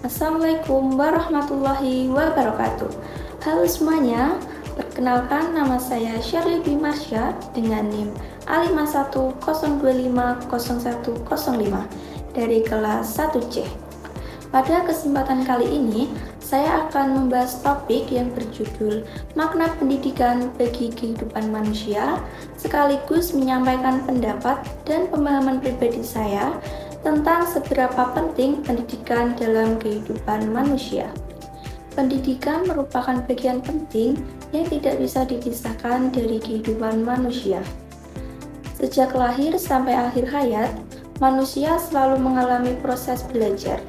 Assalamualaikum warahmatullahi wabarakatuh. Halo semuanya, perkenalkan nama saya Shirley Bimarsya dengan NIM A5102501005 dari kelas 1C. Pada kesempatan kali ini, saya akan membahas topik yang berjudul Makna Pendidikan bagi Kehidupan Manusia, sekaligus menyampaikan pendapat dan pemahaman pribadi saya tentang seberapa penting pendidikan dalam kehidupan manusia. Pendidikan merupakan bagian penting yang tidak bisa dipisahkan dari kehidupan manusia. Sejak lahir sampai akhir hayat, manusia selalu mengalami proses belajar.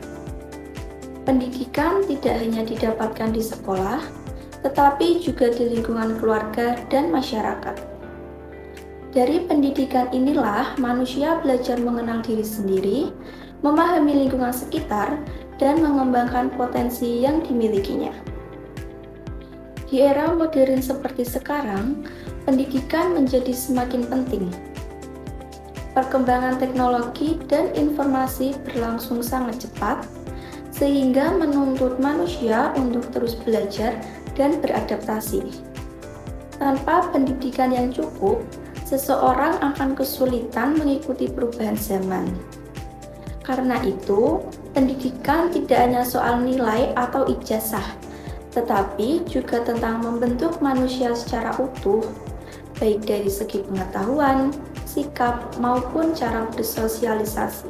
Pendidikan tidak hanya didapatkan di sekolah, tetapi juga di lingkungan keluarga dan masyarakat. Dari pendidikan inilah manusia belajar mengenal diri sendiri, memahami lingkungan sekitar, dan mengembangkan potensi yang dimilikinya. Di era modern seperti sekarang, pendidikan menjadi semakin penting. Perkembangan teknologi dan informasi berlangsung sangat cepat, sehingga menuntut manusia untuk terus belajar dan beradaptasi. Tanpa pendidikan yang cukup, seseorang akan kesulitan mengikuti perubahan zaman. Karena itu, pendidikan tidak hanya soal nilai atau ijazah, tetapi juga tentang membentuk manusia secara utuh, baik dari segi pengetahuan, sikap, maupun cara bersosialisasi.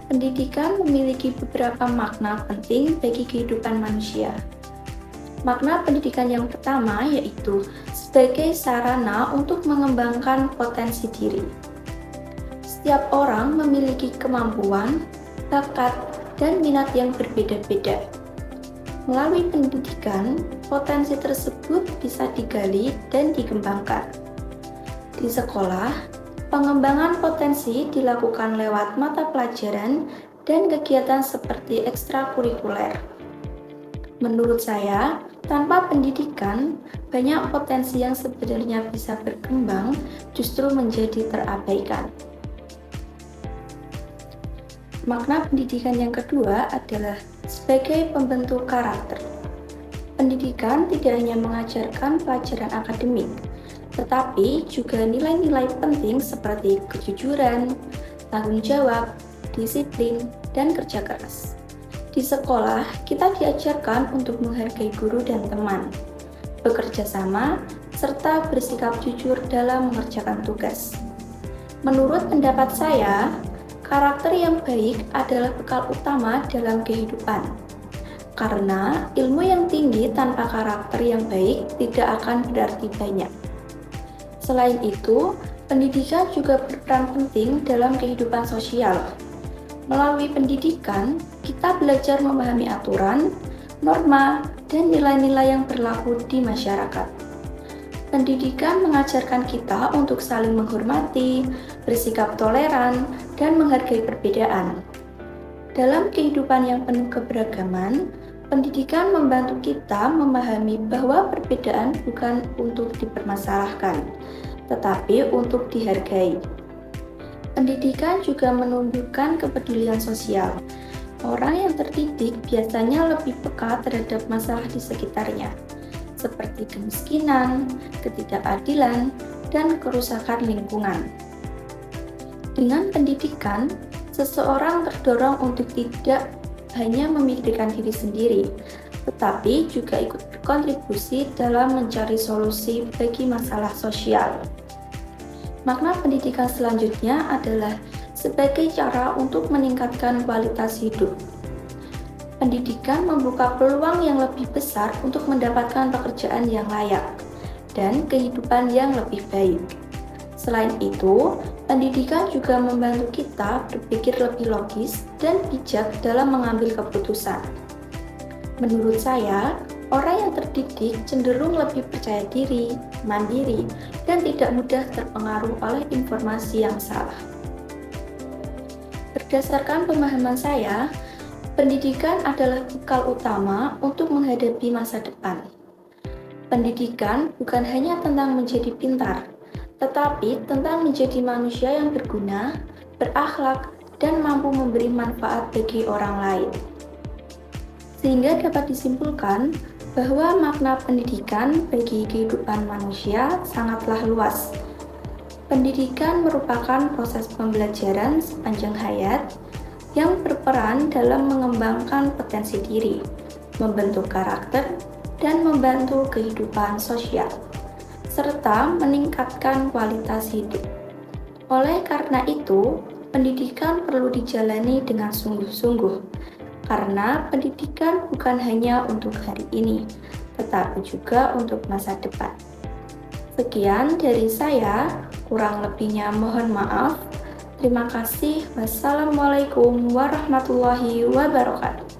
Pendidikan memiliki beberapa makna penting bagi kehidupan manusia. Makna pendidikan yang pertama yaitu sebagai sarana untuk mengembangkan potensi diri. Setiap orang memiliki kemampuan, bakat, dan minat yang berbeda-beda. Melalui pendidikan, potensi tersebut bisa digali dan dikembangkan. Di sekolah, pengembangan potensi dilakukan lewat mata pelajaran dan kegiatan seperti ekstrakurikuler. Menurut saya, tanpa pendidikan, banyak potensi yang sebenarnya bisa berkembang justru menjadi terabaikan. Makna pendidikan yang kedua adalah sebagai pembentuk karakter. Pendidikan tidak hanya mengajarkan pelajaran akademik, tetapi juga nilai-nilai penting seperti kejujuran, tanggung jawab, disiplin, dan kerja keras. Di sekolah, kita diajarkan untuk menghargai guru dan teman, bekerja sama, serta bersikap jujur dalam mengerjakan tugas. Menurut pendapat saya, karakter yang baik adalah bekal utama dalam kehidupan. Karena ilmu yang tinggi tanpa karakter yang baik tidak akan berarti banyak. Selain itu, pendidikan juga berperan penting dalam kehidupan sosial. Melalui pendidikan, kita belajar memahami aturan, norma, dan nilai-nilai yang berlaku di masyarakat. Pendidikan mengajarkan kita untuk saling menghormati, bersikap toleran, dan menghargai perbedaan. Dalam kehidupan yang penuh keberagaman, pendidikan membantu kita memahami bahwa perbedaan bukan untuk dipermasalahkan, tetapi untuk dihargai. Pendidikan juga menumbuhkan kepedulian sosial. Orang yang terdidik biasanya lebih peka terhadap masalah di sekitarnya, seperti kemiskinan, ketidakadilan, dan kerusakan lingkungan. Dengan pendidikan, seseorang terdorong untuk tidak hanya memikirkan diri sendiri, tetapi juga ikut berkontribusi dalam mencari solusi bagi masalah sosial. Makna pendidikan selanjutnya adalah sebagai cara untuk meningkatkan kualitas hidup. Pendidikan membuka peluang yang lebih besar untuk mendapatkan pekerjaan yang layak dan kehidupan yang lebih baik. Selain itu, pendidikan juga membantu kita berpikir lebih logis dan bijak dalam mengambil keputusan. Menurut saya, orang yang terdidik cenderung lebih percaya diri, mandiri, dan tidak mudah terpengaruh oleh informasi yang salah. Berdasarkan pemahaman saya, pendidikan adalah bekal utama untuk menghadapi masa depan. Pendidikan bukan hanya tentang menjadi pintar, tetapi tentang menjadi manusia yang berguna, berakhlak, dan mampu memberi manfaat bagi orang lain. Sehingga dapat disimpulkan bahwa makna pendidikan bagi kehidupan manusia sangatlah luas. Pendidikan merupakan proses pembelajaran sepanjang hayat yang berperan dalam mengembangkan potensi diri, membentuk karakter, dan membantu kehidupan sosial, serta meningkatkan kualitas hidup. Oleh karena itu, pendidikan perlu dijalani dengan sungguh-sungguh, karena pendidikan bukan hanya untuk hari ini, tetapi juga untuk masa depan. Sekian dari saya, kurang lebihnya mohon maaf. Terima kasih. Wassalamualaikum warahmatullahi wabarakatuh.